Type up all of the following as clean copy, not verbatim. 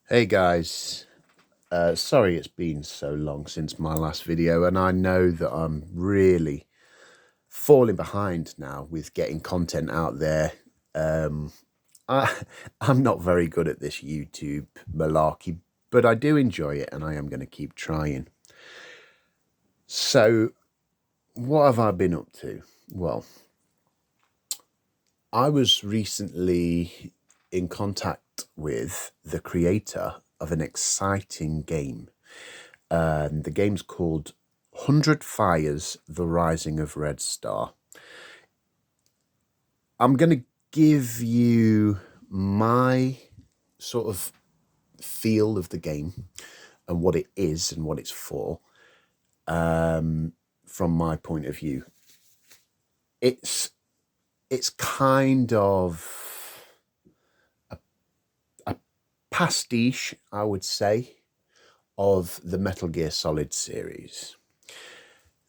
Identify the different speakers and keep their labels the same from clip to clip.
Speaker 1: Hey guys, sorry it's been so long since my last video, and I know that I'm really falling behind now with getting content out there. I, I'm not very good at this YouTube malarkey, but I do enjoy it and I am going to keep trying. So what have I been up to? Well, I was recently in contact with the creator of an exciting game. And the game's called 100 Fires, The Rising of Red Star. I'm going to give you my sort of feel of the game and what it is and what it's for from my point of view. It's kind of a pastiche, I would say, of the Metal Gear Solid series.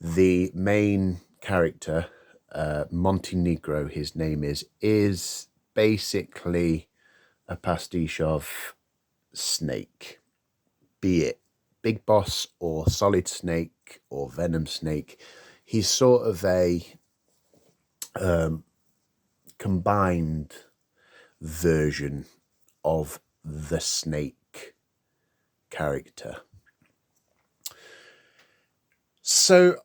Speaker 1: The main character, Montenegro, his name is basically a pastiche of Snake, be it Big Boss or Solid Snake or Venom Snake. He's sort of a combined version of the Snake character. So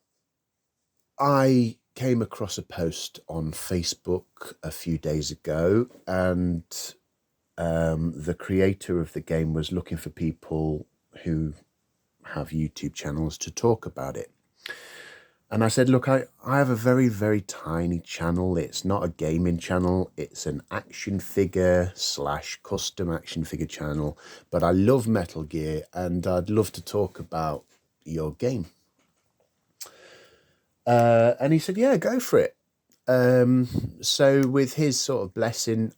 Speaker 1: I came across a post on Facebook a few days ago, and the creator of the game was looking for people who have YouTube channels to talk about it. And I said, look, I have a very, very tiny channel. It's not a gaming channel. It's an action figure / custom action figure channel. But I love Metal Gear and I'd love to talk about your game. And he said, yeah, go for it. So with his sort of blessing,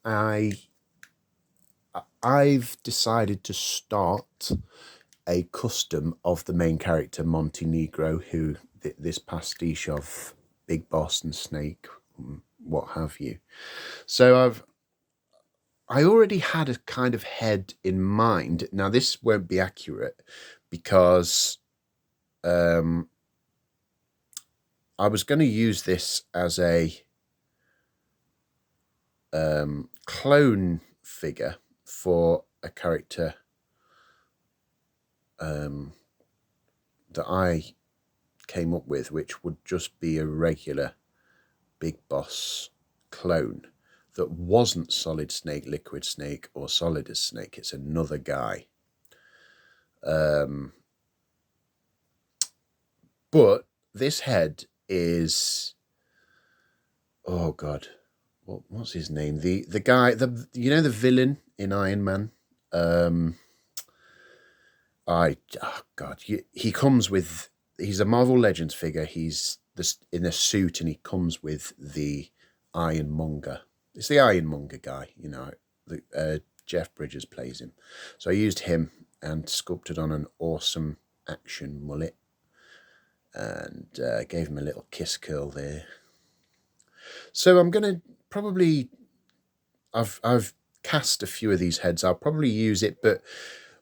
Speaker 1: I've decided to start a custom of the main character, Montenegro, who this pastiche of Big Boss and Snake, what have you. So I already had a kind of head in mind. Now this won't be accurate because I was going to use this as a clone figure for a character that I came up with, which would just be a regular Big Boss clone that wasn't Solid Snake, Liquid Snake, or Solidus Snake. It's another guy. But this head is, oh God, what's his name? The guy, the villain in Iron Man. He comes with. He's a Marvel Legends figure. He's in a suit, and he comes with the Ironmonger. It's the Ironmonger guy, Jeff Bridges plays him. So I used him and sculpted on an awesome action mullet, and gave him a little kiss curl there. So I'm gonna probably. I've cast a few of these heads. I'll probably use it, but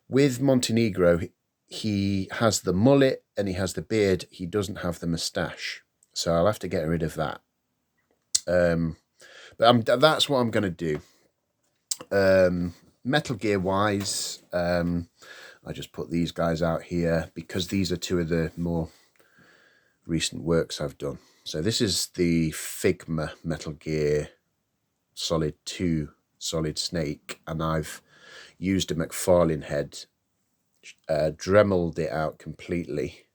Speaker 1: with Montenegro, he has the mullet and he has the beard. He doesn't have the moustache, so I'll have to get rid of that. But that's what I'm going to do. Metal Gear wise, I just put these guys out here because these are two of the more recent works I've done. So this is the Figma Metal Gear Solid 2 Solid Snake, and I've used a McFarlane head, dremeled it out completely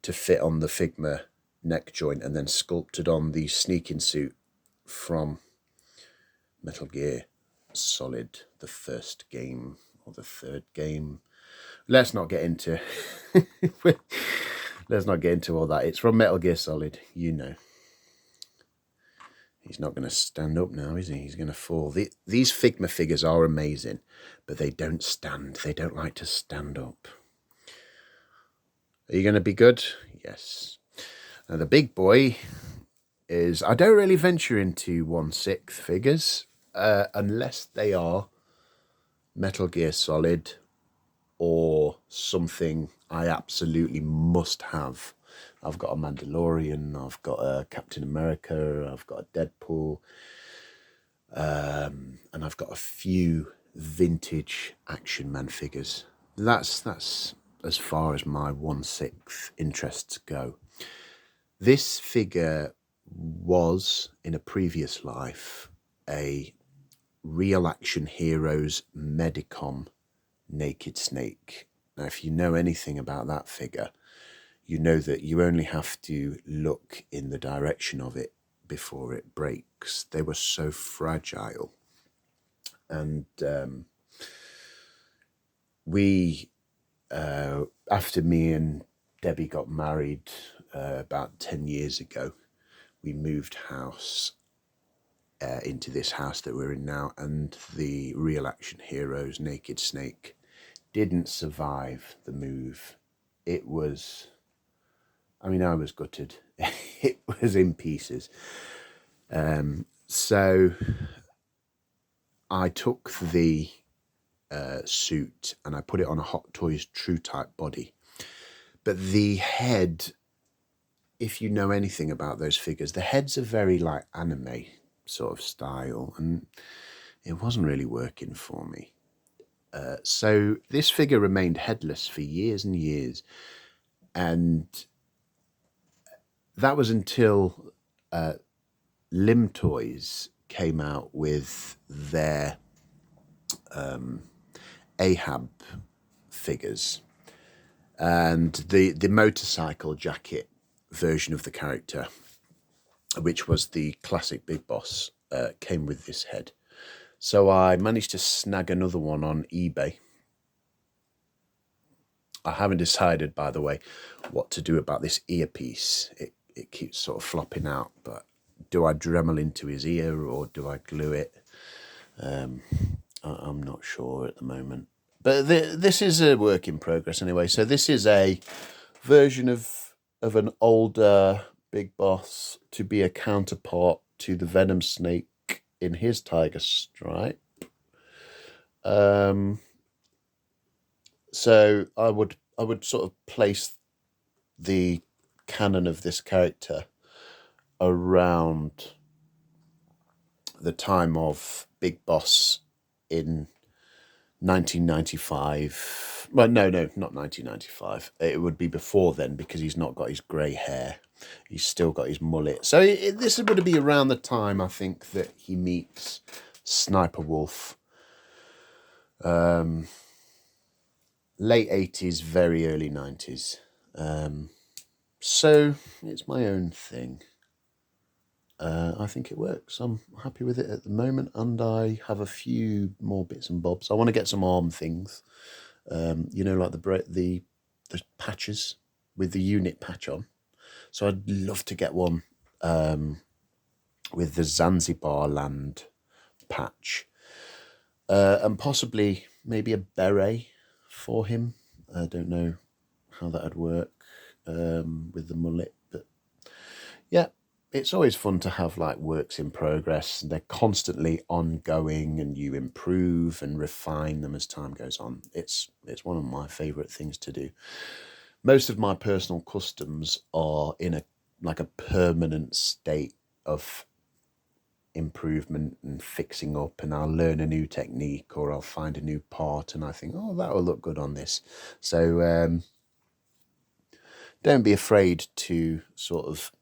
Speaker 1: to fit on the Figma neck joint, and then sculpted on the sneaking suit from Metal Gear Solid, the first game or the third game. Let's not get into all that. It's from Metal Gear Solid, you know. He's not going to stand up now, is he? He's going to fall. These Figma figures are amazing, but they don't stand. They don't like to stand up. Are you going to be good? Yes. Now, the big boy is... I don't really venture into 1/6 figures unless they are Metal Gear Solid or something I absolutely must have. I've got a Mandalorian, I've got a Captain America, I've got a Deadpool, and I've got a few vintage Action Man figures. That's as far as my 1/6 interests go. This figure was, in a previous life, a Real Action Heroes Medicom Naked Snake. Now, if you know anything about that figure, you know that you only have to look in the direction of it before it breaks. They were so fragile. And after me and Debbie got married about 10 years ago, we moved house into this house that we're in now, and the Real Action Heroes Naked Snake didn't survive the move. It was, I mean, I was gutted. It was in pieces. So I took the suit and I put it on a Hot Toys True Type body. But the head, if you know anything about those figures, the heads are very like anime sort of style, and it wasn't really working for me. So this figure remained headless for years and years. And that was until Lim Toys came out with their Ahab figures, and the motorcycle jacket version of the character, which was the classic Big Boss, came with this head. So I managed to snag another one on eBay. I haven't decided, by the way, what to do about this earpiece. It keeps sort of flopping out, but do I Dremel into his ear or do I glue it? I'm not sure at the moment. But this is a work in progress anyway. So this is a version of an older Big Boss to be a counterpart to the Venom Snake in his Tiger Stripe. So I would sort of place the canon of this character around the time of Big Boss in 1995. Well, no, not 1995. It would be before then, because he's not got his grey hair. He's still got his mullet. So this would be around the time, I think, that he meets Sniper Wolf. Late 80s, very early 90s. So it's my own thing. I think it works. I'm happy with it at the moment, and I have a few more bits and bobs. I want to get some arm things, like the patches with the unit patch on. So I'd love to get one with the Zanzibar land patch, and possibly maybe a beret for him. I don't know how that'd work with the mullet, but yeah. It's always fun to have like works in progress. They're constantly ongoing, and you improve and refine them as time goes on. It's one of my favourite things to do. Most of my personal customs are in a permanent state of improvement and fixing up, and I'll learn a new technique or I'll find a new part and I think, oh, that will look good on this. So don't be afraid to sort of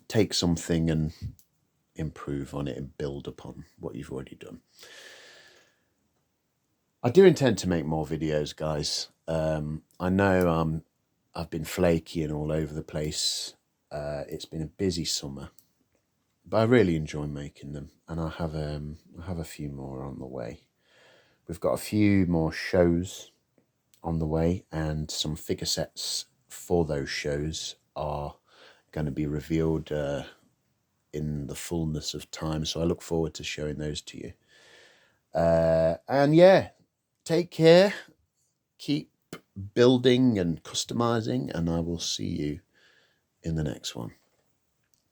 Speaker 1: take something and improve on it and build upon what you've already done. I do intend to make more videos, guys. I know I've been flaky and all over the place. It's been a busy summer, but I really enjoy making them, and I have a few more on the way. We've got a few more shows on the way, and some figure sets for those shows are going to be revealed in the fullness of time, so I look forward to showing those to you. And yeah, take care, keep building and customizing, and I will see you in the next one.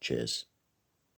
Speaker 1: Cheers.